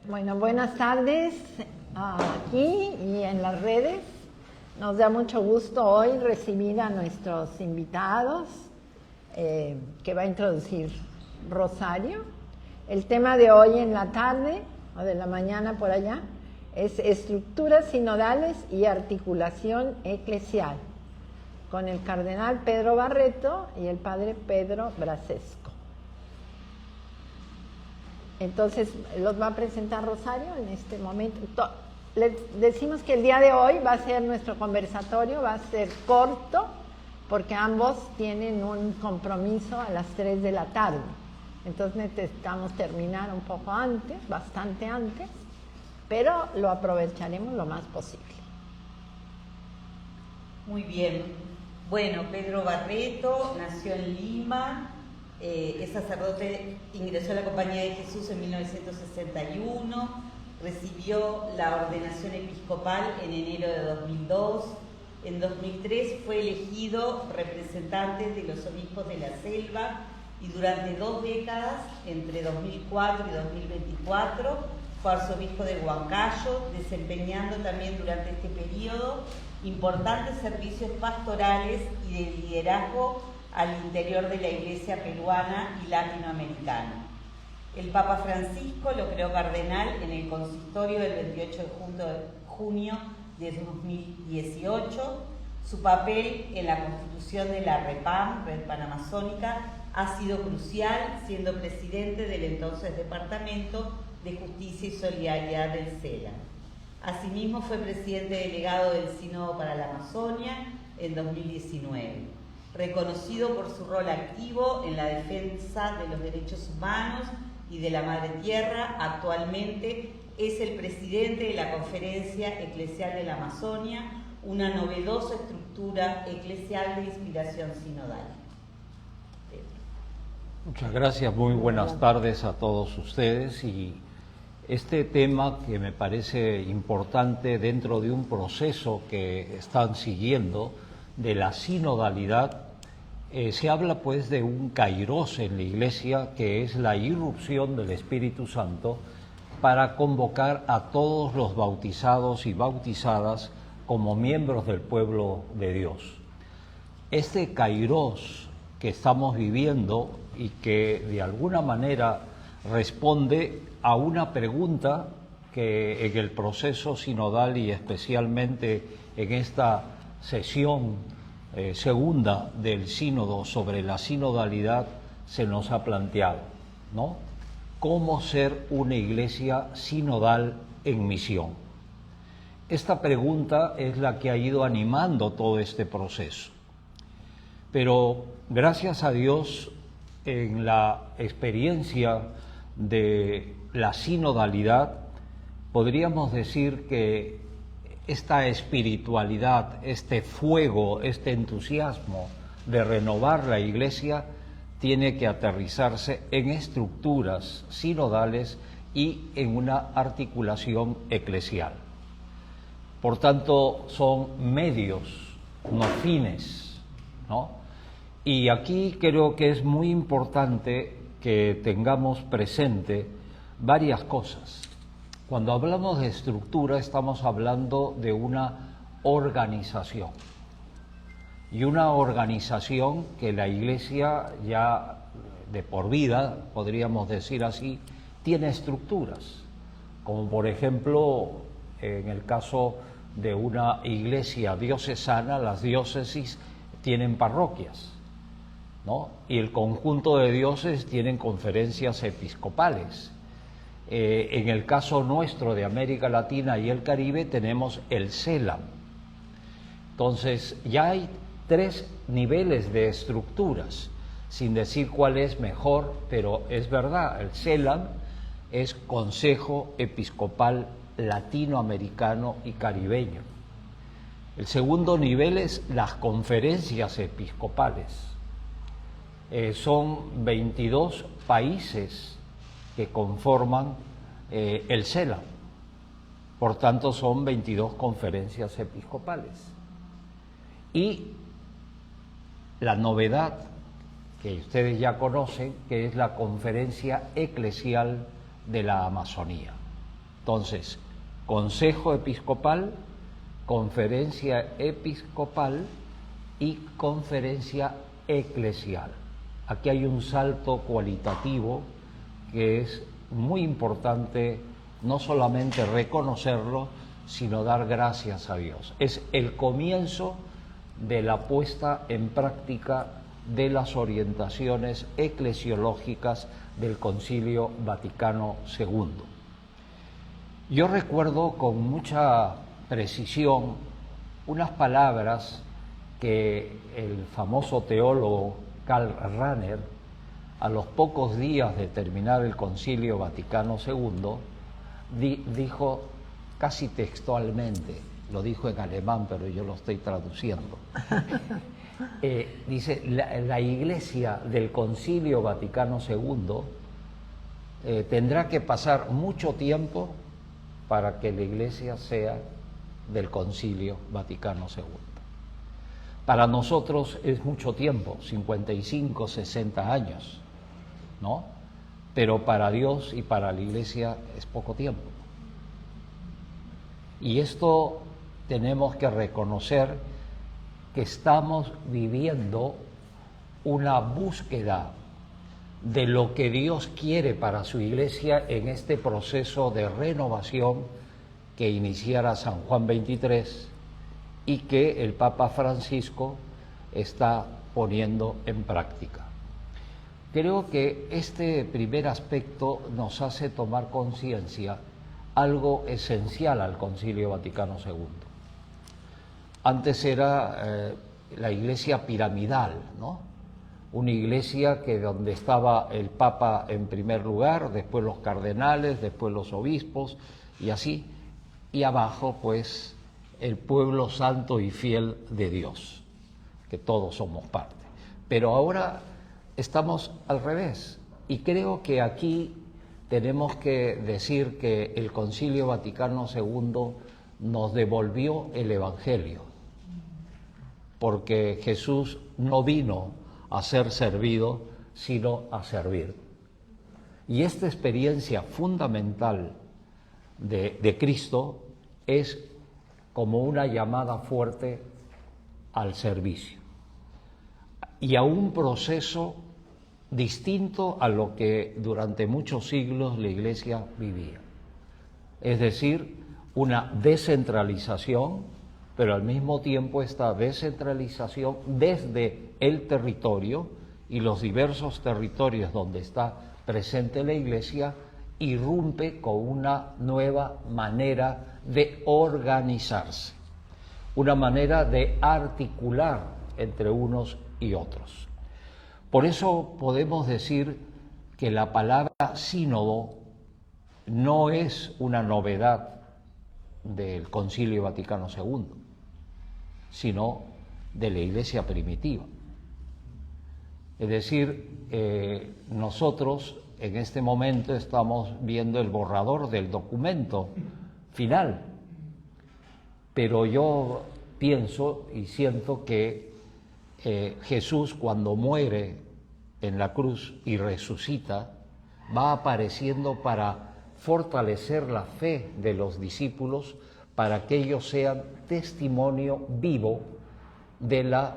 Bueno, buenas tardes aquí y en las redes. Nos da mucho gusto hoy recibir a nuestros invitados que va a introducir Rosario. El tema de hoy en la tarde o de la mañana por allá es estructuras sinodales y articulación eclesial, con el cardenal Pedro Barreto y el padre Pedro Brasesco. Entonces, los va a presentar Rosario en este momento. Les decimos que el día de hoy va a ser nuestro conversatorio, va a ser corto, porque ambos tienen un compromiso a las 3 de la tarde. Entonces necesitamos terminar un poco antes, bastante antes, pero lo aprovecharemos lo más posible. Muy bien. Bueno, Pedro Barreto nació en Lima. Es sacerdote, ingresó a la Compañía de Jesús en 1961, recibió la ordenación episcopal en enero de 2002. En 2003 fue elegido representante de los obispos de la Selva y durante 2 décadas, entre 2004 y 2024, fue arzobispo de Huancayo, desempeñando también durante este periodo importantes servicios pastorales y de liderazgo al interior de la Iglesia peruana y latinoamericana. El Papa Francisco lo creó cardenal en el consistorio del 28 de junio de 2018. Su papel en la constitución de la REPAM, Red Panamazónica, ha sido crucial, siendo presidente del entonces Departamento de Justicia y Solidaridad del CELA. Asimismo, fue presidente delegado del Sínodo para la Amazonia en 2019. Reconocido por su rol activo en la defensa de los derechos humanos y de la Madre Tierra, actualmente es el presidente de la Conferencia Eclesial de la Amazonia, una novedosa estructura eclesial de inspiración sinodal. Muchas gracias, muy buenas tardes a todos ustedes. Y este tema que me parece importante dentro de un proceso que están siguiendo de la sinodalidad, se habla pues de un kairos en la Iglesia, que es la irrupción del Espíritu Santo para convocar a todos los bautizados y bautizadas como miembros del pueblo de Dios. Este kairos que estamos viviendo y que de alguna manera responde a una pregunta que en el proceso sinodal y especialmente en esta sesión segunda del sínodo sobre la sinodalidad se nos ha planteado, ¿no? ¿Cómo ser una iglesia sinodal en misión? Esta pregunta es la que ha ido animando todo este proceso. Pero gracias a Dios, en la experiencia de la sinodalidad, podríamos decir que esta espiritualidad, este fuego, este entusiasmo de renovar la Iglesia tiene que aterrizarse en estructuras sinodales y en una articulación eclesial. Por tanto, son medios, no fines, ¿no? Y aquí creo que es muy importante que tengamos presente varias cosas. Cuando hablamos de estructura estamos hablando de una organización, y una organización que la Iglesia ya de por vida, podríamos decir así, tiene estructuras, como por ejemplo en el caso de una iglesia diocesana, las diócesis tienen parroquias, ¿no? Y el conjunto de diócesis tienen conferencias episcopales. En el caso nuestro de América Latina y el Caribe tenemos el CELAM. Entonces ya hay 3 niveles de estructuras, sin decir cuál es mejor, pero es verdad, el CELAM es Consejo Episcopal Latinoamericano y Caribeño. El segundo nivel es las conferencias episcopales. Son 22 países que conforman el CELAM. Por tanto, son 22 conferencias episcopales. Y la novedad que ustedes ya conocen, que es la Conferencia Eclesial de la Amazonía. Entonces, Consejo Episcopal, Conferencia Episcopal y Conferencia Eclesial. Aquí hay un salto cualitativo que es muy importante no solamente reconocerlo, sino dar gracias a Dios. Es el comienzo de la puesta en práctica de las orientaciones eclesiológicas del Concilio Vaticano II. Yo recuerdo con mucha precisión unas palabras que el famoso teólogo Karl Rahner, a los pocos días de terminar el Concilio Vaticano II, dijo casi textualmente, lo dijo en alemán, pero yo lo estoy traduciendo. Dice, la Iglesia del Concilio Vaticano II tendrá que pasar mucho tiempo para que la Iglesia sea del Concilio Vaticano II. Para nosotros es mucho tiempo, 55, 60 años, ¿no? Pero para Dios y para la Iglesia es poco tiempo. Y esto tenemos que reconocer que estamos viviendo una búsqueda de lo que Dios quiere para su Iglesia en este proceso de renovación que iniciara San Juan XXIII y que el Papa Francisco está poniendo en práctica. Creo que este primer aspecto nos hace tomar conciencia algo esencial al Concilio Vaticano II. Antes era la iglesia piramidal, ¿no? Una iglesia que donde estaba el Papa en primer lugar, después los cardenales, después los obispos y así, y abajo pues el pueblo santo y fiel de Dios, que todos somos parte. Pero ahora estamos al revés, y creo que aquí tenemos que decir que el Concilio Vaticano II nos devolvió el Evangelio, porque Jesús no vino a ser servido, sino a servir. Y esta experiencia fundamental de Cristo es como una llamada fuerte al servicio y a un proceso distinto a lo que durante muchos siglos la Iglesia vivía. Es decir, una descentralización, pero al mismo tiempo esta descentralización desde el territorio y los diversos territorios donde está presente la Iglesia irrumpe con una nueva manera de organizarse, una manera de articular entre unos y otros. Por eso podemos decir que la palabra sínodo no es una novedad del Concilio Vaticano II, sino de la Iglesia primitiva. Es decir, nosotros en este momento estamos viendo el borrador del documento final, pero yo pienso y siento que Jesús, cuando muere en la cruz y resucita, va apareciendo para fortalecer la fe de los discípulos, para que ellos sean testimonio vivo de la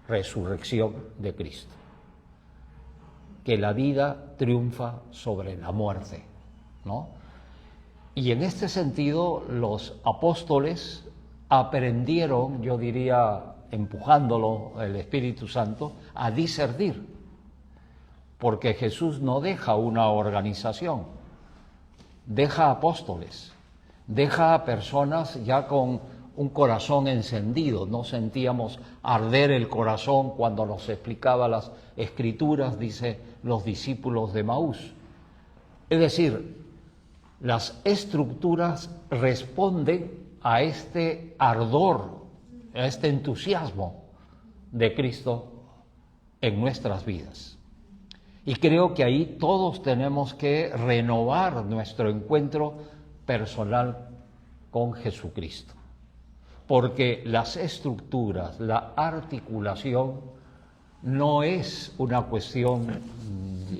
resurrección de Cristo. Que la vida triunfa sobre la muerte, ¿no? Y en este sentido los apóstoles aprendieron, yo diría, empujándolo el Espíritu Santo, a discernir, porque Jesús no deja una organización, deja apóstoles, deja a personas ya con un corazón encendido. No sentíamos arder el corazón cuando nos explicaba las Escrituras, dice los discípulos de Maús. Es decir, las estructuras responden a este ardor, a este entusiasmo de Cristo en nuestras vidas. Y creo que ahí todos tenemos que renovar nuestro encuentro personal con Jesucristo, porque las estructuras, la articulación no es una cuestión,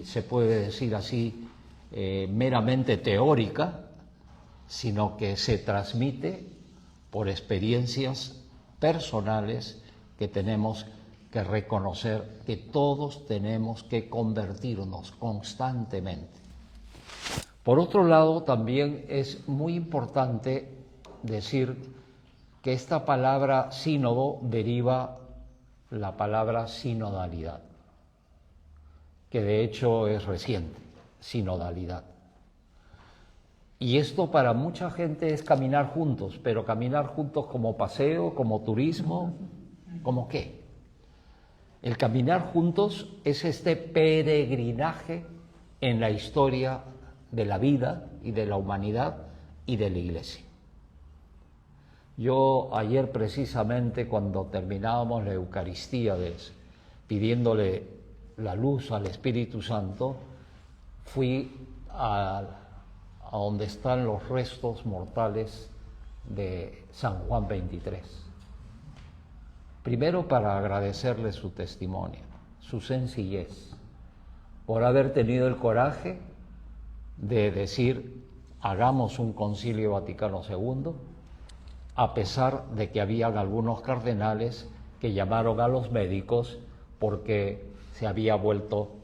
se puede decir así, meramente teórica, sino que se transmite por experiencias personales que tenemos que reconocer que todos tenemos que convertirnos constantemente. Por otro lado, también es muy importante decir que esta palabra sínodo deriva la palabra sinodalidad, que de hecho es reciente, sinodalidad. Y esto para mucha gente es caminar juntos, pero caminar juntos como paseo, como turismo, ¿como qué? El caminar juntos es este peregrinaje en la historia de la vida y de la humanidad y de la Iglesia. Yo ayer precisamente cuando terminábamos la Eucaristía pidiéndole la luz al Espíritu Santo, fui a donde están los restos mortales de San Juan 23. Primero para agradecerle su testimonio, su sencillez, por haber tenido el coraje de decir, hagamos un concilio Vaticano II, a pesar de que habían algunos cardenales que llamaron a los médicos porque se había vuelto,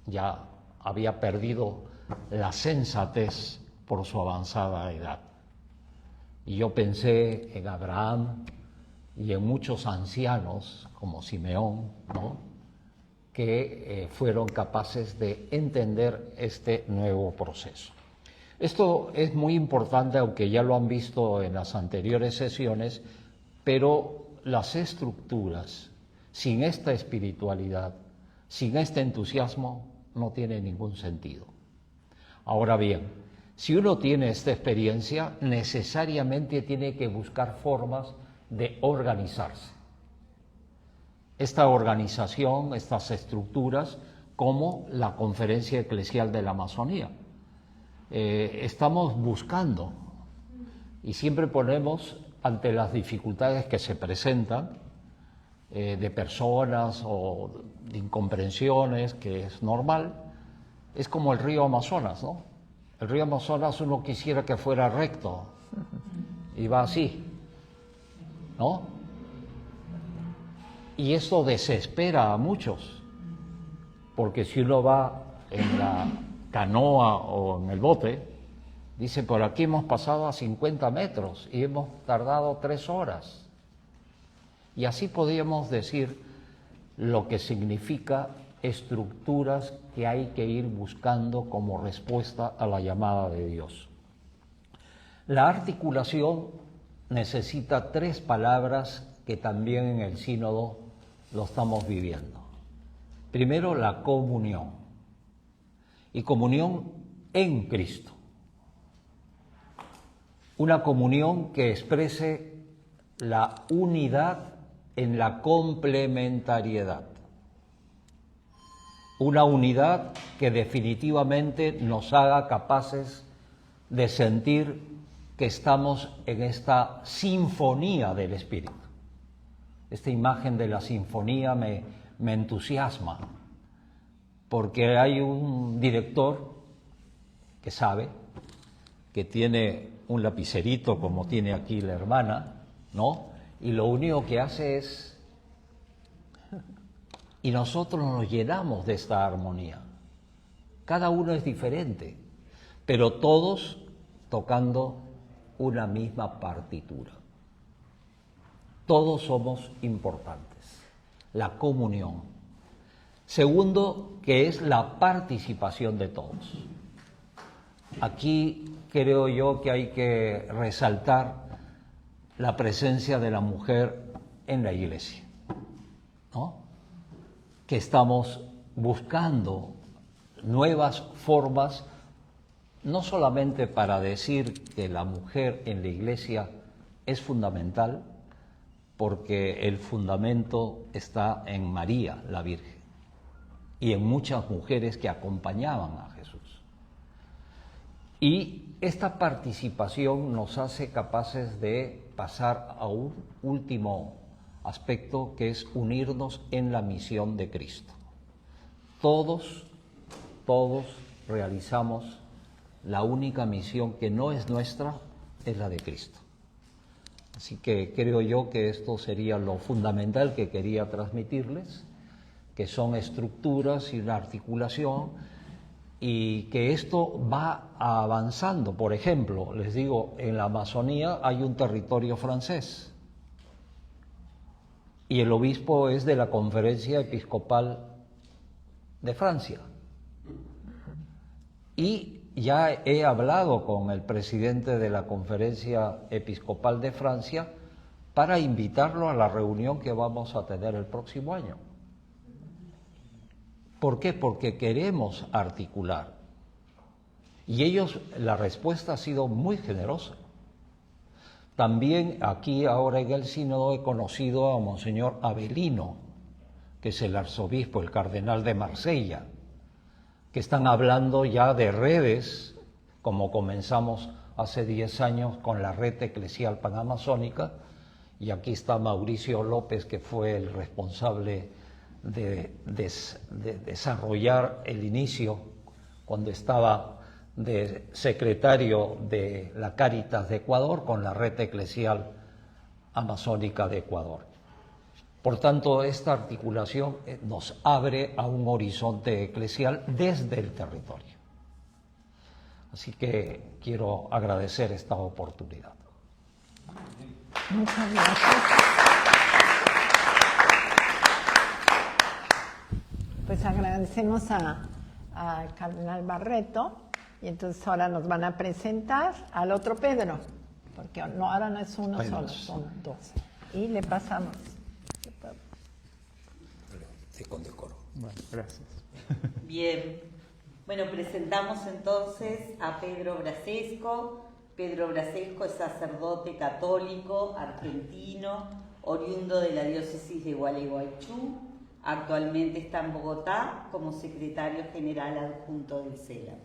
ya había perdido la sensatez por su avanzada edad. Y yo pensé en Abraham y en muchos ancianos como Simeón, ¿no?, que fueron capaces de entender este nuevo proceso. Esto es muy importante, aunque ya lo han visto en las anteriores sesiones, pero las estructuras, sin esta espiritualidad, sin este entusiasmo, no tienen ningún sentido. Ahora bien, si uno tiene esta experiencia, necesariamente tiene que buscar formas de organizarse. Esta organización, estas estructuras, como la Conferencia Eclesial de la Amazonía. Estamos buscando y siempre ponemos ante las dificultades que se presentan de personas o de incomprensiones, que es normal, es como el río Amazonas, ¿no? El río Amazonas uno quisiera que fuera recto y va así, ¿no? Y esto desespera a muchos, porque si uno va en la canoa o en el bote, dice, por aquí hemos pasado a 50 metros y hemos tardado 3 horas. Y así podríamos decir lo que significa estructuras que hay que ir buscando como respuesta a la llamada de Dios. La articulación necesita 3 palabras que también en el sínodo lo estamos viviendo. Primero, la comunión. Y comunión en Cristo. Una comunión que exprese la unidad en la complementariedad. Una unidad que definitivamente nos haga capaces de sentir que estamos en esta sinfonía del Espíritu. Esta imagen de la sinfonía me entusiasma, porque hay un director que sabe, que tiene un lapicerito como tiene aquí la hermana, ¿no? Y lo único que hace es... Y nosotros nos llenamos de esta armonía. Cada uno es diferente, pero todos tocando una misma partitura. Todos somos importantes. La comunión. Segundo, que es la participación de todos. Aquí creo yo que hay que resaltar la presencia de la mujer en la Iglesia, ¿no? Que estamos buscando nuevas formas, no solamente para decir que la mujer en la Iglesia es fundamental, porque el fundamento está en María, la Virgen, y en muchas mujeres que acompañaban a Jesús. Y esta participación nos hace capaces de pasar a un último aspecto, que es unirnos en la misión de Cristo. Todos realizamos la única misión que no es nuestra es la de Cristo. Así que creo yo que esto sería lo fundamental que quería transmitirles, que son estructuras y una articulación, y que esto va avanzando. Por ejemplo, les digo, en la Amazonía hay un territorio francés y el obispo es de la Conferencia Episcopal de Francia. Y ya he hablado con el presidente de la Conferencia Episcopal de Francia para invitarlo a la reunión que vamos a tener el próximo año. ¿Por qué? Porque queremos articular. Y ellos, la respuesta ha sido muy generosa. También aquí ahora en el sínodo he conocido a Monseñor Avelino, que es el arzobispo, el cardenal de Marsella, que están hablando ya de redes, como comenzamos hace 10 años con la red eclesial panamazónica, y aquí está Mauricio López, que fue el responsable de desarrollar el inicio cuando estaba de secretario de la Cáritas de Ecuador con la red eclesial amazónica de Ecuador. Por tanto, esta articulación nos abre a un horizonte eclesial desde el territorio. Así que quiero agradecer esta oportunidad. Muchas gracias. Pues agradecemos al cardenal Barreto, y entonces ahora nos van a presentar al otro Pedro, porque no, ahora no es uno solo, son dos. Y le pasamos. Con decoro. Bueno, gracias. Bien, bueno, presentamos entonces a Pedro Brasesco. Pedro Brasesco es sacerdote católico argentino, oriundo de la diócesis de Gualeguaychú. Actualmente está en Bogotá como secretario general adjunto del CELAM.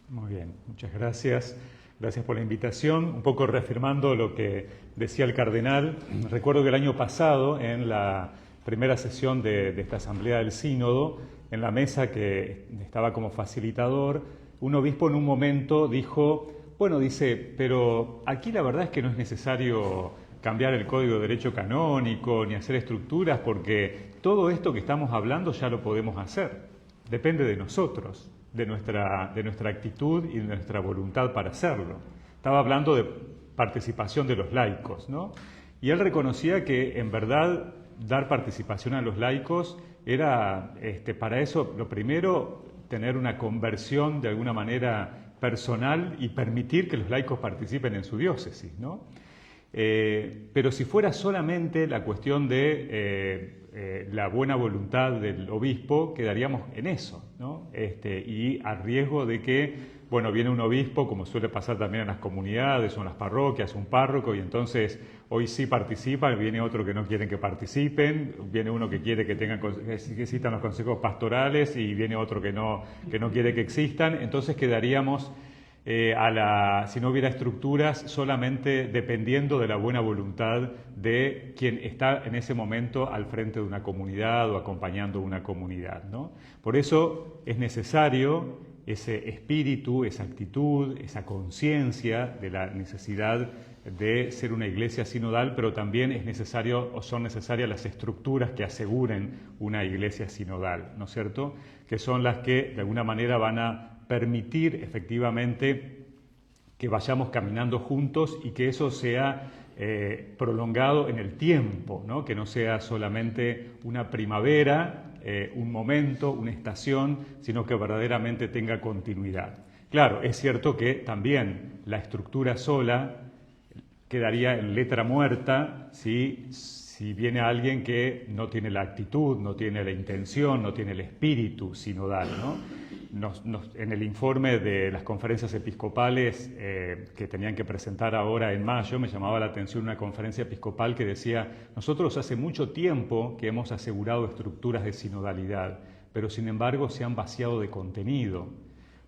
Muy bien, muchas gracias. Gracias por la invitación. Un poco reafirmando lo que decía el cardenal, recuerdo que el año pasado, en la primera sesión de esta asamblea del sínodo, en la mesa que estaba como facilitador, un obispo en un momento dijo, bueno, dice, pero aquí la verdad es que no es necesario cambiar el Código de Derecho Canónico ni hacer estructuras porque todo esto que estamos hablando ya lo podemos hacer. Depende de nosotros, de nuestra actitud y de nuestra voluntad para hacerlo. Estaba hablando de participación de los laicos, ¿no? Y él reconocía que en verdad dar participación a los laicos era, para eso, lo primero, tener una conversión de alguna manera personal y permitir que los laicos participen en su diócesis, ¿no? Pero si fuera solamente la cuestión de la buena voluntad del obispo, quedaríamos en eso, ¿no? Y a riesgo de que, bueno, viene un obispo, como suele pasar también en las comunidades o en las parroquias, un párroco, y entonces hoy sí participan, viene otro que no quieren que participen, viene uno que quiere que existan los consejos pastorales y viene otro que no quiere que existan, entonces quedaríamos si no hubiera estructuras, solamente dependiendo de la buena voluntad de quien está en ese momento al frente de una comunidad o acompañando una comunidad, ¿no? Por eso es necesario ese espíritu, esa actitud, esa conciencia de la necesidad de ser una iglesia sinodal, pero también es necesario o son necesarias las estructuras que aseguren una iglesia sinodal, ¿no es cierto? Que son las que de alguna manera van a permitir efectivamente que vayamos caminando juntos y que eso sea prolongado en el tiempo, ¿no? Que no sea solamente una primavera, un momento, una estación, sino que verdaderamente tenga continuidad. Claro, es cierto que también la estructura sola quedaría en letra muerta si viene alguien que no tiene la actitud, no tiene la intención, no tiene el espíritu sinodal, ¿no? En el informe de las conferencias episcopales que tenían que presentar ahora en mayo, me llamaba la atención una conferencia episcopal que decía: nosotros hace mucho tiempo que hemos asegurado estructuras de sinodalidad, pero sin embargo se han vaciado de contenido,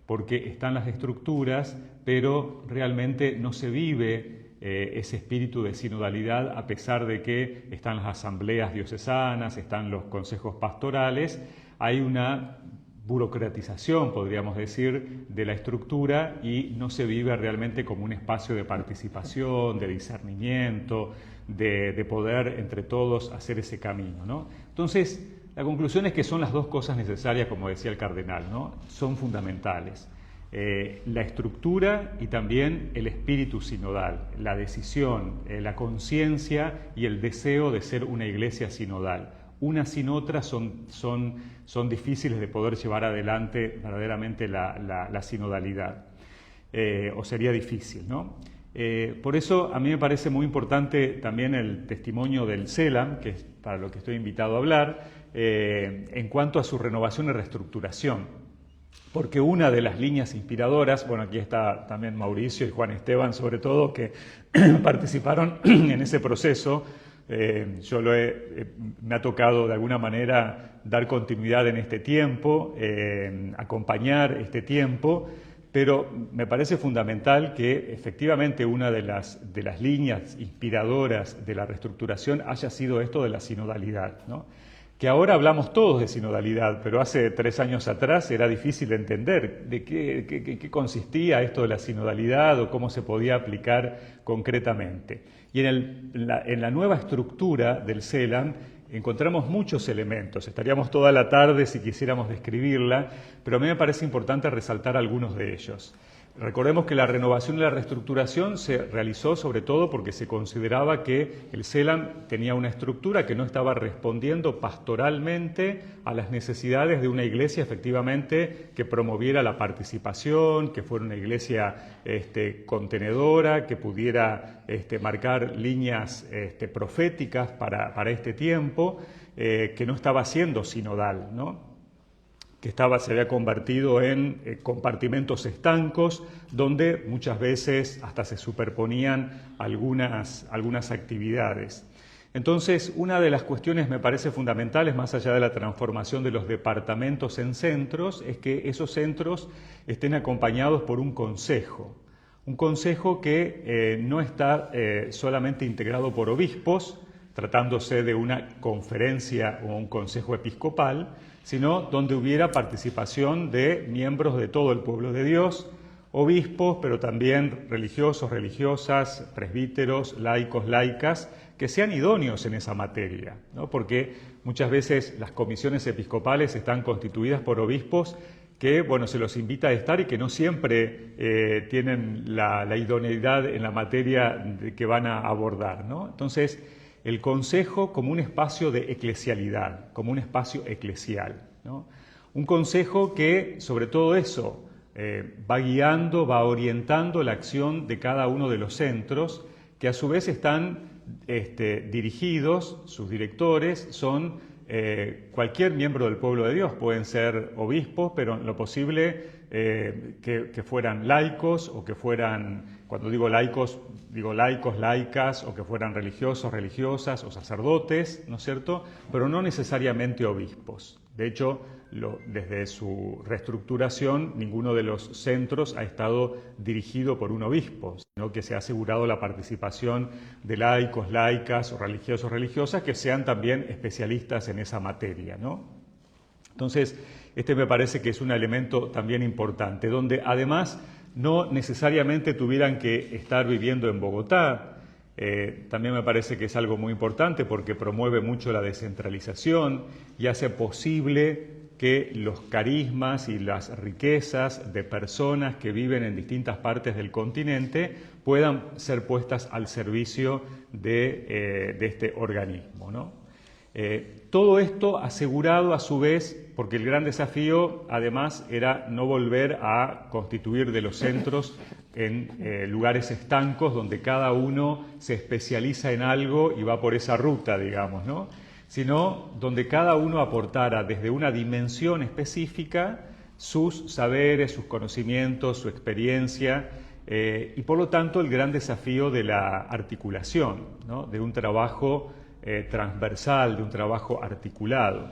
porque están las estructuras, pero realmente no se vive ese espíritu de sinodalidad, a pesar de que están las asambleas diocesanas, están los consejos pastorales. Hay una burocratización, podríamos decir, de la estructura y no se vive realmente como un espacio de participación, de discernimiento, de poder entre todos hacer ese camino, ¿no? Entonces, la conclusión es que son las dos cosas necesarias, como decía el cardenal, ¿no? Son fundamentales. La estructura y también el espíritu sinodal, la decisión, la conciencia y el deseo de ser una iglesia sinodal. Una sin otra son difíciles de poder llevar adelante verdaderamente la sinodalidad, o sería difícil, ¿no? Por eso a mí me parece muy importante también el testimonio del CELAM, que es para lo que estoy invitado a hablar, en cuanto a su renovación y reestructuración. Porque una de las líneas inspiradoras, bueno, aquí está también Mauricio y Juan Esteban, sobre todo, que participaron en ese proceso. Me ha tocado de alguna manera dar continuidad en este tiempo, acompañar este tiempo, pero me parece fundamental que efectivamente una de las líneas inspiradoras de la reestructuración haya sido esto de la sinodalidad, ¿no? Que ahora hablamos todos de sinodalidad, pero hace 3 años atrás era difícil entender de qué consistía esto de la sinodalidad o cómo se podía aplicar concretamente. Y en la nueva estructura del CELAM encontramos muchos elementos. Estaríamos toda la tarde si quisiéramos describirla, pero a mí me parece importante resaltar algunos de ellos. Recordemos que la renovación y la reestructuración se realizó sobre todo porque se consideraba que el CELAM tenía una estructura que no estaba respondiendo pastoralmente a las necesidades de una iglesia efectivamente que promoviera la participación, que fuera una iglesia contenedora, que pudiera marcar líneas proféticas para este tiempo, que no estaba siendo sinodal, ¿no? Que se había convertido en compartimentos estancos donde muchas veces hasta se superponían algunas actividades. Entonces, una de las cuestiones me parece fundamentales, más allá de la transformación de los departamentos en centros, es que esos centros estén acompañados por un consejo que no está solamente integrado por obispos, tratándose de una conferencia o un consejo episcopal, sino donde hubiera participación de miembros de todo el pueblo de Dios, obispos, pero también religiosos, religiosas, presbíteros, laicos, laicas, que sean idóneos en esa materia, ¿no? Porque muchas veces las comisiones episcopales están constituidas por obispos que, bueno, se los invita a estar y que no siempre tienen la idoneidad en la materia que van a abordar, ¿no? Entonces, el consejo como un espacio de eclesialidad, como un espacio eclesial, ¿no? Un consejo que, sobre todo eso, va guiando, va orientando la acción de cada uno de los centros, que a su vez están dirigidos, sus directores son cualquier miembro del pueblo de Dios, pueden ser obispos, pero en lo posible que fueran laicos o que fueran, cuando digo laicos, digo laicos, laicas, o que fueran religiosos, religiosas o sacerdotes, ¿no es cierto? Pero no necesariamente obispos. De hecho, desde su reestructuración, ninguno de los centros ha estado dirigido por un obispo, sino que se ha asegurado la participación de laicos, laicas o religiosos, religiosas que sean también especialistas en esa materia, ¿no? Entonces, me parece que es un elemento también importante, donde además no necesariamente tuvieran que estar viviendo en Bogotá. También me parece que es algo muy importante porque promueve mucho la descentralización y hace posible que los carismas y las riquezas de personas que viven en distintas partes del continente puedan ser puestas al servicio de este organismo, ¿no? Todo esto asegurado a su vez, porque el gran desafío además era no volver a constituir de los centros en lugares estancos donde cada uno se especializa en algo y va por esa ruta, digamos, ¿no? Sino donde cada uno aportara desde una dimensión específica sus saberes, sus conocimientos, su experiencia, y por lo tanto el gran desafío de la articulación, ¿no? De un trabajo transversal, de un trabajo articulado.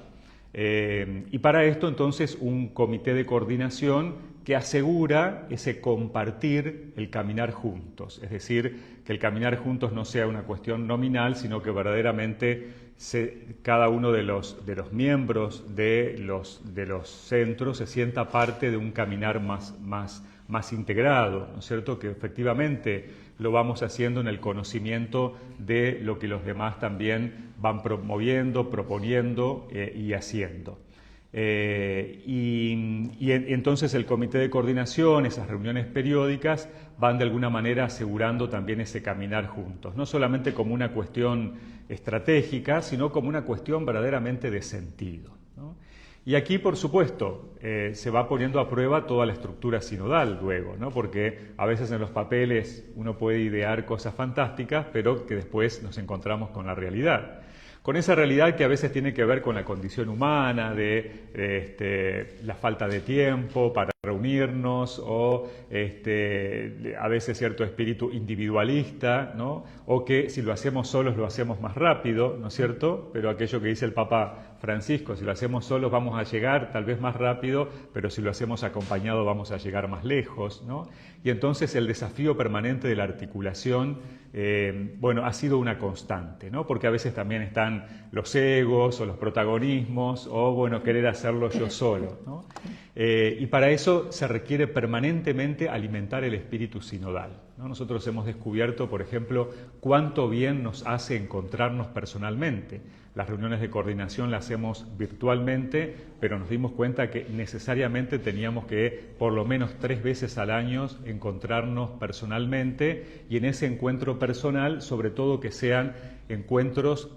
Y para esto entonces un comité de coordinación que asegura ese compartir, el caminar juntos. Es decir, que el caminar juntos no sea una cuestión nominal, sino que verdaderamente cada uno de los miembros de los centros se sienta parte de un caminar más integrado, ¿no es cierto? Que efectivamente lo vamos haciendo en el conocimiento de lo que los demás también van promoviendo, proponiendo y haciendo. Entonces el comité de coordinación, esas reuniones periódicas, van de alguna manera asegurando también ese caminar juntos, no solamente como una cuestión estratégica, sino como una cuestión verdaderamente de sentido, ¿no? Y aquí, por supuesto, se va poniendo a prueba toda la estructura sinodal luego, ¿no? Porque a veces en los papeles uno puede idear cosas fantásticas, pero que después nos encontramos con la realidad. Con esa realidad que a veces tiene que ver con la condición humana, de la falta de tiempo para reunirnos, o a veces cierto espíritu individualista, ¿no? O que si lo hacemos solos lo hacemos más rápido, ¿no es cierto? Pero aquello que dice el Papa Francisco, si lo hacemos solos vamos a llegar tal vez más rápido, pero si lo hacemos acompañado vamos a llegar más lejos, ¿no? Y entonces el desafío permanente de la articulación, ha sido una constante, ¿no? Porque a veces también están los egos o los protagonismos, o querer hacerlo yo solo, ¿no? Y para eso se requiere permanentemente alimentar el espíritu sinodal, ¿no? Nosotros hemos descubierto, por ejemplo, cuánto bien nos hace encontrarnos personalmente. Las reuniones de coordinación las hacemos virtualmente, pero nos dimos cuenta que necesariamente teníamos que, por lo menos 3 veces al año, encontrarnos personalmente, y en ese encuentro personal, sobre todo, que sean encuentros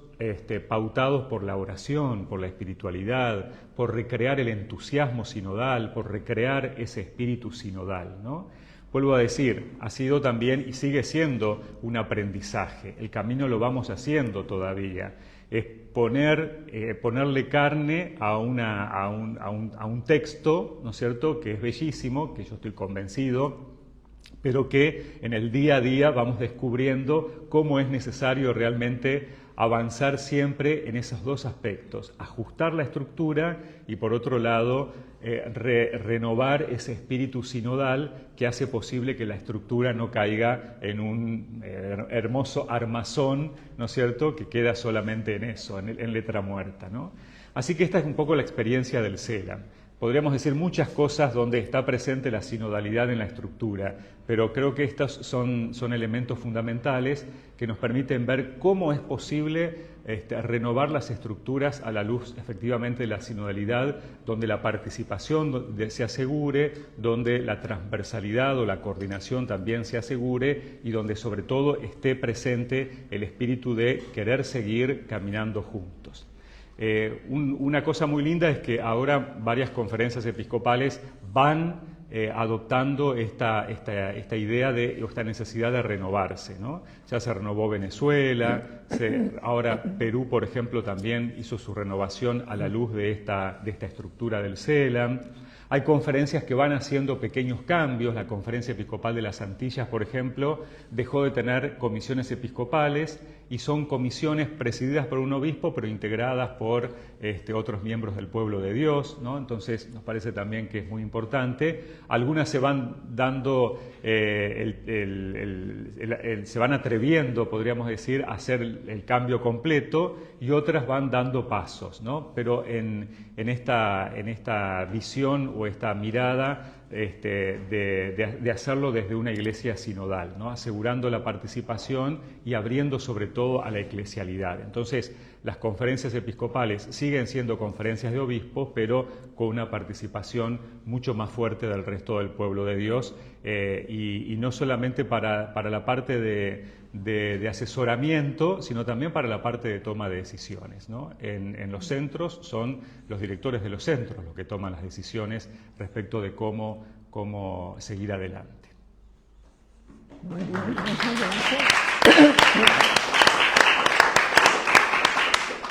pautados por la oración, por la espiritualidad, por recrear el entusiasmo sinodal, por recrear ese espíritu sinodal, ¿no? Vuelvo a decir, ha sido también y sigue siendo un aprendizaje. El camino lo vamos haciendo todavía. Es ponerle carne a un texto, ¿no es cierto?, que es bellísimo, que yo estoy convencido, pero que en el día a día vamos descubriendo cómo es necesario realmente avanzar siempre en esos dos aspectos: ajustar la estructura y, por otro lado, renovar ese espíritu sinodal que hace posible que la estructura no caiga en un hermoso armazón, ¿no es cierto?, que queda solamente en eso, en letra muerta, ¿no? Así que esta es un poco la experiencia del CELAM. Podríamos decir muchas cosas donde está presente la sinodalidad en la estructura, pero creo que estos son elementos fundamentales que nos permiten ver cómo es posible renovar las estructuras a la luz efectivamente de la sinodalidad, donde la participación se asegure, donde la transversalidad o la coordinación también se asegure, y donde sobre todo esté presente el espíritu de querer seguir caminando juntos. Una cosa muy linda es que ahora varias conferencias episcopales van adoptando esta idea o esta necesidad de renovarse, ¿no? Ya se renovó Venezuela, ahora Perú, por ejemplo, también hizo su renovación a la luz de esta estructura del CELAM. Hay conferencias que van haciendo pequeños cambios. La Conferencia Episcopal de las Antillas, por ejemplo, dejó de tener comisiones episcopales y son comisiones presididas por un obispo, pero integradas por otros miembros del pueblo de Dios, ¿no? Entonces nos parece también que es muy importante. Algunas se van dando, se van atreviendo, podríamos decir, a hacer el cambio completo, y otras van dando pasos, ¿no? Pero en esta visión o esta mirada de hacerlo desde una iglesia sinodal, ¿no? Asegurando la participación y abriendo sobre todo a la eclesialidad. Entonces, las conferencias episcopales siguen siendo conferencias de obispos, pero con una participación mucho más fuerte del resto del pueblo de Dios, y no solamente para la parte de asesoramiento, sino también para la parte de toma de decisiones, ¿no? En los centros son los directores de los centros los que toman las decisiones respecto de cómo seguir adelante. Muy bien, muchas gracias.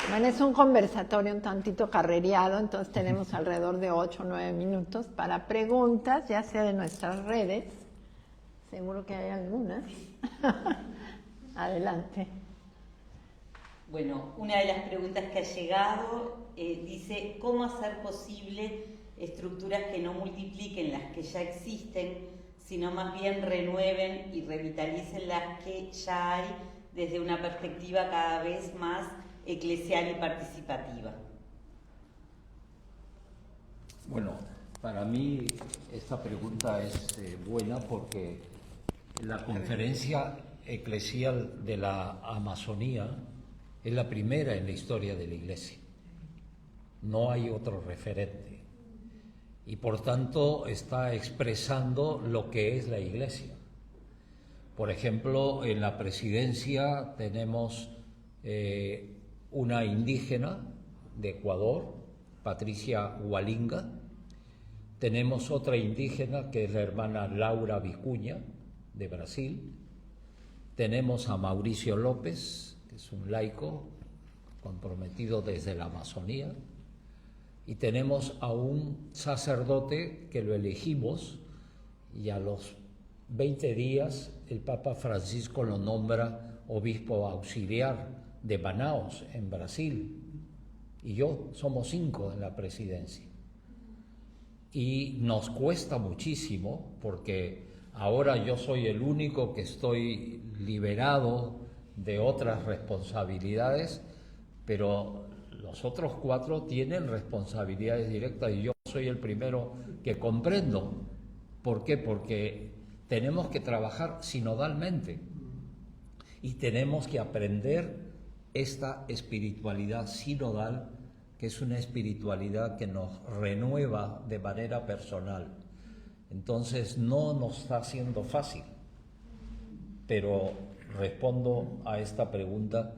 Bueno, es un conversatorio un tantito carrereado, entonces tenemos alrededor de 8 o 9 minutos para preguntas, ya sea de nuestras redes. Seguro que hay algunas. Adelante. Bueno, una de las preguntas que ha llegado dice: ¿cómo hacer posible estructuras que no multipliquen las que ya existen, sino más bien renueven y revitalicen las que ya hay desde una perspectiva cada vez más eclesial y participativa. Bueno, para mí esta pregunta es buena porque la conferencia eclesial de la Amazonía es la primera en la historia de la Iglesia. No hay otro referente. Y por tanto está expresando lo que es la Iglesia. Por ejemplo, en la presidencia tenemos una indígena de Ecuador, Patricia Hualinga. Tenemos otra indígena que es la hermana Laura Vicuña, de Brasil. Tenemos a Mauricio López, que es un laico comprometido desde la Amazonía. Y tenemos a un sacerdote que lo elegimos y a los 20 días el Papa Francisco lo nombra obispo auxiliar de Manaus, en Brasil. Y yo, somos 5 en la presidencia. Y nos cuesta muchísimo porque ahora yo soy el único que estoy liberado de otras responsabilidades, pero los otros 4 tienen responsabilidades directas y yo soy el primero que comprendo. ¿Por qué? Porque tenemos que trabajar sinodalmente y tenemos que aprender esta espiritualidad sinodal, que es una espiritualidad que nos renueva de manera personal. Entonces no nos está siendo fácil, pero respondo a esta pregunta,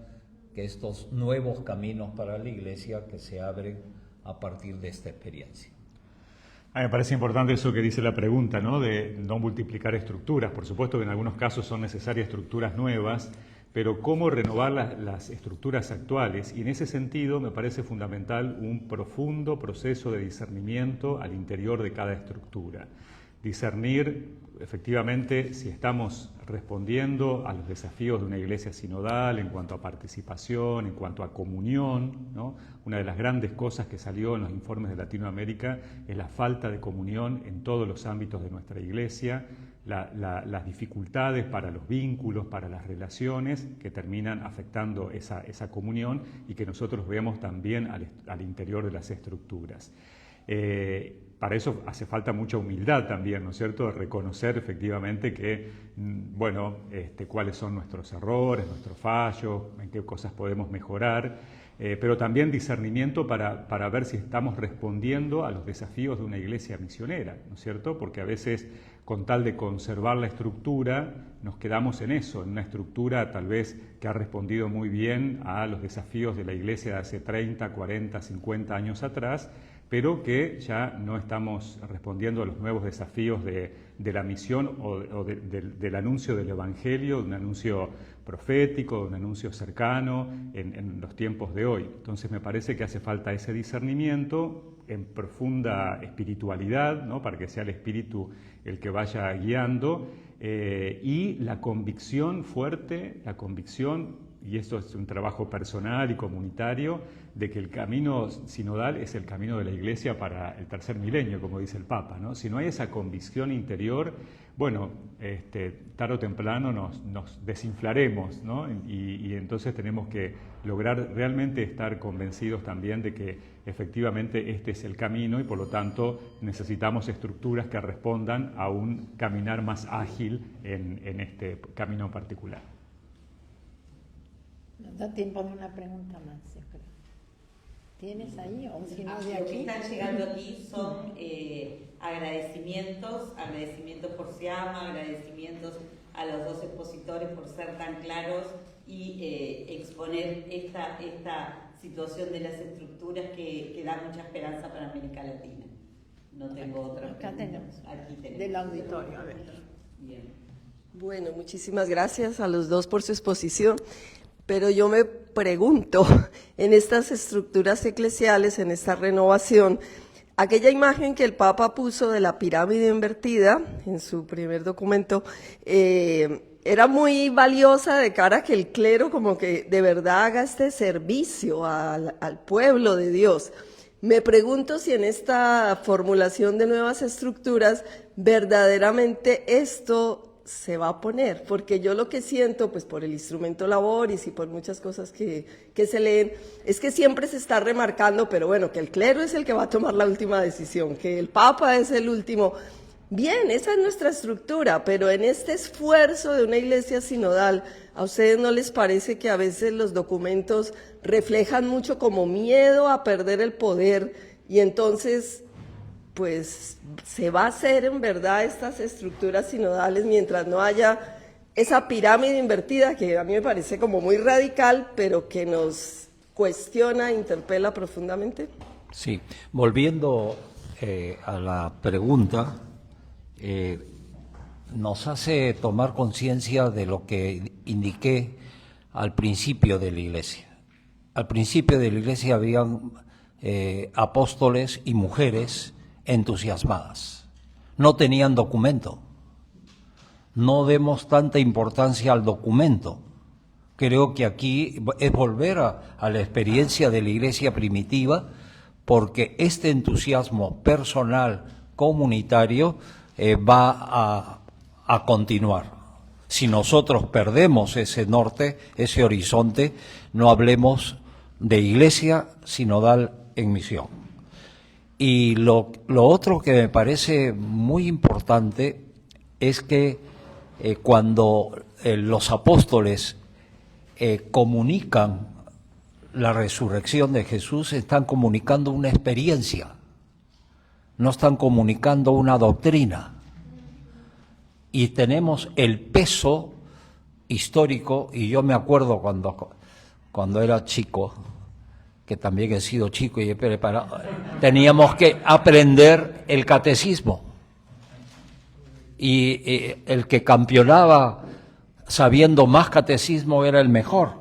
que estos nuevos caminos para la Iglesia que se abren a partir de esta experiencia. A mí me parece importante eso que dice la pregunta, ¿no? De no multiplicar estructuras. Por supuesto que en algunos casos son necesarias estructuras nuevas, pero cómo renovar las estructuras actuales. Y en ese sentido me parece fundamental un profundo proceso de discernimiento al interior de cada estructura. Discernir efectivamente si estamos respondiendo a los desafíos de una iglesia sinodal en cuanto a participación, en cuanto a comunión, ¿no? Una de las grandes cosas que salió en los informes de Latinoamérica es la falta de comunión en todos los ámbitos de nuestra iglesia, las dificultades para los vínculos, para las relaciones que terminan afectando esa comunión y que nosotros vemos también al interior de las estructuras. Para eso hace falta mucha humildad también, ¿no es cierto? Reconocer efectivamente que, bueno, cuáles son nuestros errores, nuestros fallos, en qué cosas podemos mejorar, pero también discernimiento para ver si estamos respondiendo a los desafíos de una iglesia misionera, ¿no es cierto? Porque a veces, con tal de conservar la estructura, nos quedamos en eso, en una estructura tal vez que ha respondido muy bien a los desafíos de la iglesia de hace 30, 40, 50 años atrás, pero que ya no estamos respondiendo a los nuevos desafíos de la misión o del anuncio del Evangelio, de un anuncio profético, de un anuncio cercano en los tiempos de hoy. Entonces me parece que hace falta ese discernimiento en profunda espiritualidad, ¿no? Para que sea el Espíritu el que vaya guiando, y la convicción fuerte, la convicción, y esto es un trabajo personal y comunitario, de que el camino sinodal es el camino de la Iglesia para el tercer milenio, como dice el Papa, ¿no? Si no hay esa convicción interior, bueno, tarde o temprano nos desinflaremos, ¿no? Y entonces tenemos que lograr realmente estar convencidos también de que efectivamente este es el camino y por lo tanto necesitamos estructuras que respondan a un caminar más ágil en este camino en particular. Nos da tiempo de una pregunta más, yo creo. ¿Tienes ahí o si no de Lo que aquí? están llegando aquí son agradecimientos por SIAMA, agradecimientos a los 2 expositores por ser tan claros y exponer esta situación de las estructuras que da mucha esperanza para América Latina. No tengo otra Acá pregunta. tenemos, Aquí tenemos. del auditorio, a ver. Bien. Bueno, muchísimas gracias a los 2 por su exposición. Pero yo me pregunto, en estas estructuras eclesiales, en esta renovación, aquella imagen que el Papa puso de la pirámide invertida en su primer documento, era muy valiosa de cara a que el clero como que de verdad haga este servicio al pueblo de Dios. Me pregunto si en esta formulación de nuevas estructuras verdaderamente esto se va a poner, porque yo lo que siento, pues por el instrumento laboris y por muchas cosas que se leen, es que siempre se está remarcando, pero bueno, que el clero es el que va a tomar la última decisión, que el Papa es el último. Bien, esa es nuestra estructura, pero en este esfuerzo de una iglesia sinodal, ¿a ustedes no les parece que a veces los documentos reflejan mucho como miedo a perder el poder y entonces pues se va a hacer en verdad estas estructuras sinodales mientras no haya esa pirámide invertida que a mí me parece como muy radical, pero que nos cuestiona, interpela profundamente? Sí, volviendo a la pregunta, nos hace tomar conciencia de lo que indiqué al principio de la Iglesia. Al principio de la Iglesia habían apóstoles y mujeres entusiasmadas. No tenían documento. No demos tanta importancia al documento. Creo que aquí es volver a la experiencia de la Iglesia primitiva, porque este entusiasmo personal, comunitario, va a continuar. Si nosotros perdemos ese norte, ese horizonte, no hablemos de Iglesia sinodal en misión. Y lo otro que me parece muy importante es que cuando los apóstoles comunican la resurrección de Jesús, están comunicando una experiencia, no están comunicando una doctrina. Y tenemos el peso histórico, y yo me acuerdo cuando era chico, que también he sido chico y he preparado, teníamos que aprender el catecismo. Y el que campeonaba sabiendo más catecismo era el mejor.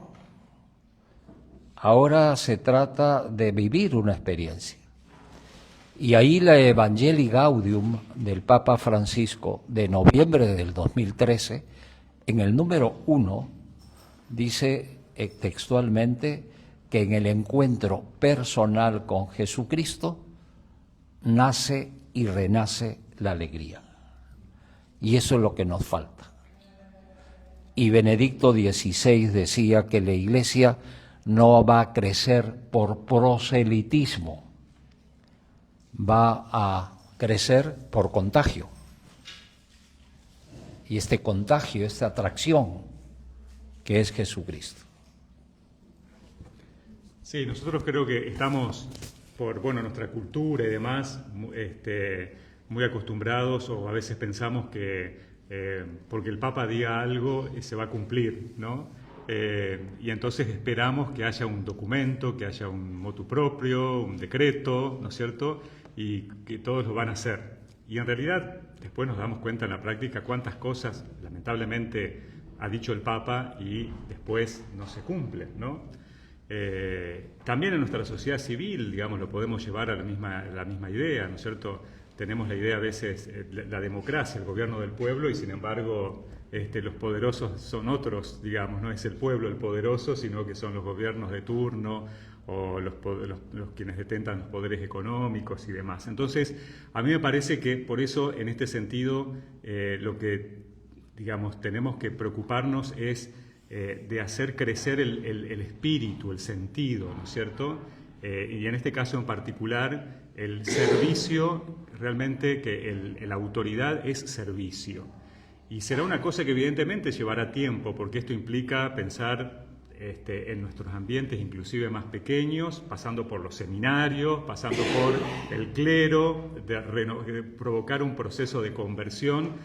Ahora se trata de vivir una experiencia. Y ahí la Evangelii Gaudium del Papa Francisco de noviembre del 2013, en el número 1, dice textualmente que en el encuentro personal con Jesucristo nace y renace la alegría. Y eso es lo que nos falta. Y Benedicto XVI decía que la Iglesia no va a crecer por proselitismo, va a crecer por contagio. Y este contagio, esta atracción, que es Jesucristo. Sí, nosotros creo que estamos, por nuestra cultura y demás, muy acostumbrados, o a veces pensamos que porque el Papa diga algo se va a cumplir, ¿no? Y entonces esperamos que haya un documento, que haya un motu proprio, un decreto, ¿no es cierto? Y que todos lo van a hacer. Y en realidad después nos damos cuenta en la práctica cuántas cosas lamentablemente ha dicho el Papa y después no se cumplen, ¿no? También en nuestra sociedad civil, digamos, lo podemos llevar a la misma idea, ¿no es cierto? Tenemos la idea a veces, la democracia, el gobierno del pueblo, y sin embargo los poderosos son otros, digamos, no es el pueblo el poderoso, sino que son los gobiernos de turno o los quienes detentan los poderes económicos y demás. Entonces, a mí me parece que por eso, en este sentido, lo que, digamos, tenemos que preocuparnos es de hacer crecer el espíritu, el sentido, ¿no es cierto? Y en este caso en particular, el servicio, realmente que la autoridad es servicio. Y será una cosa que evidentemente llevará tiempo, porque esto implica pensar en nuestros ambientes inclusive más pequeños, pasando por los seminarios, pasando por el clero, de provocar un proceso de conversión.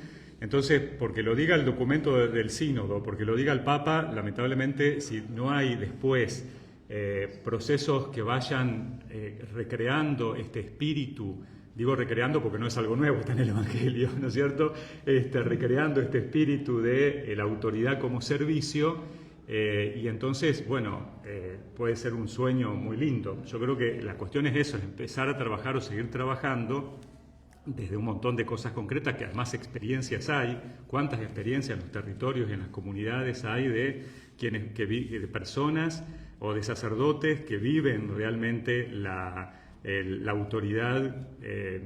Entonces, porque lo diga el documento del sínodo, porque lo diga el Papa, lamentablemente, si no hay después procesos que vayan recreando este espíritu, digo recreando porque no es algo nuevo, está en el Evangelio, ¿no es cierto? Recreando este espíritu de la autoridad como servicio, y entonces, puede ser un sueño muy lindo. Yo creo que la cuestión es eso, es empezar a trabajar o seguir trabajando desde un montón de cosas concretas, que además experiencias hay, cuántas experiencias en los territorios y en las comunidades hay de de personas o de sacerdotes que viven realmente la la autoridad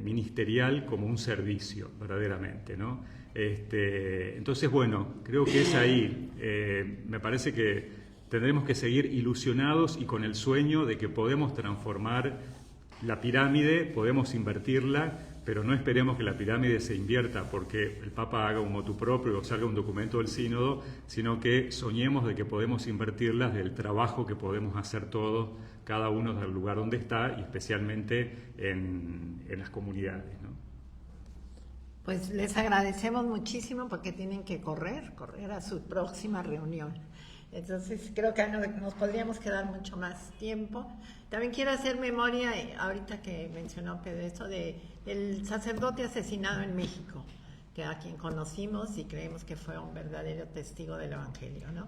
ministerial como un servicio, verdaderamente, ¿no? Entonces, bueno, creo que es ahí. Me parece que tendremos que seguir ilusionados y con el sueño de que podemos transformar la pirámide, podemos invertirla, pero no esperemos que la pirámide se invierta porque el Papa haga un motu propio o salga un documento del sínodo, sino que soñemos de que podemos invertirlas del trabajo que podemos hacer todos, cada uno del lugar donde está y especialmente en las comunidades, ¿no? Pues les agradecemos muchísimo porque tienen que correr a su próxima reunión. Entonces creo que nos podríamos quedar mucho más tiempo. También quiero hacer memoria, ahorita que mencionó Pedro, esto del sacerdote asesinado en México, que a quien conocimos y creemos que fue un verdadero testigo del Evangelio, ¿no?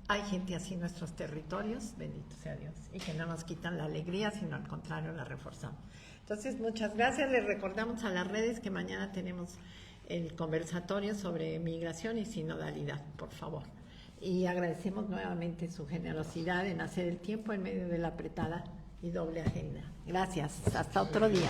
Hay gente así en nuestros territorios, bendito sea Dios, y que no nos quitan la alegría, sino al contrario, la reforzamos. Entonces, muchas gracias. Les recordamos a las redes que mañana tenemos el conversatorio sobre migración y sinodalidad, por favor. Y agradecemos nuevamente su generosidad en hacer el tiempo en medio de la apretada y doble agenda. Gracias. Hasta otro día.